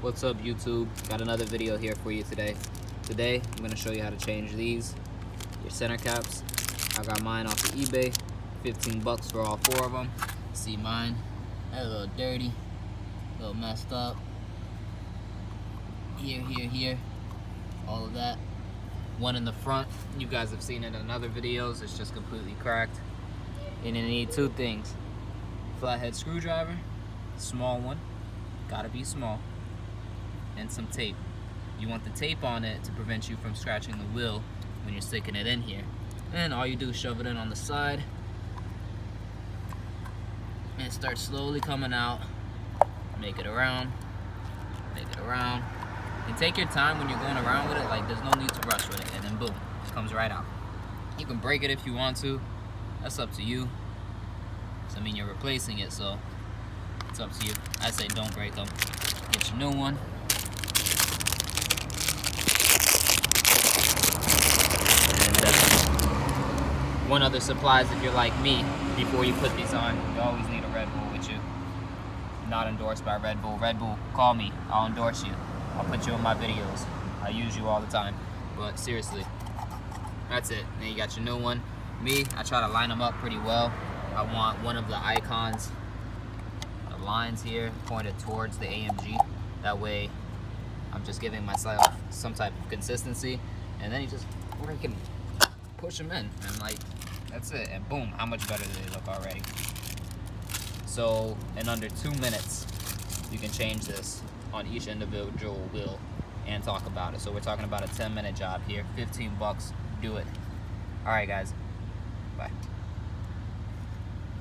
What's up, YouTube? Got another video here for you today. Today I'm going to show you how to change these, your center caps. I got mine off of eBay, 15 bucks for all 4 of them. See mine, a little dirty, a little messed up. Here, all of that. One in the front, you guys have seen it in other videos, it's just completely cracked. And you need 2 things. Flathead screwdriver, small one, gotta be small, and some tape. You want the tape on it to prevent you from scratching the wheel when you're sticking it in here. And all you do is shove it in on the side, and it starts slowly coming out. Make it around, and take your time when you're going around with it. Like, there's no need to rush with it, and then boom, it comes right out. You can break it if you want to, that's up to you. So, I mean, you're replacing it, so it's up to you. I say don't break them. Get your new one. And one other supplies, if you're like me, before you put these on, you always need a Red Bull with you. Not endorsed by Red Bull. Red Bull, call me. I'll endorse you. I'll put you in my videos. I use you all the time. But seriously, that's it. Then you got your new one. Me, I try to line them up pretty well. I want one of the icons, the lines here, pointed towards the AMG. That way, I'm just giving myself some type of consistency. And then you just freaking push them in. And like, that's it. And boom, how much better do they look already? So, in under 2 minutes, you can change this on each individual wheel and talk about it. So we're talking about a 10-minute job here, 15 bucks, do it. All right, guys, bye.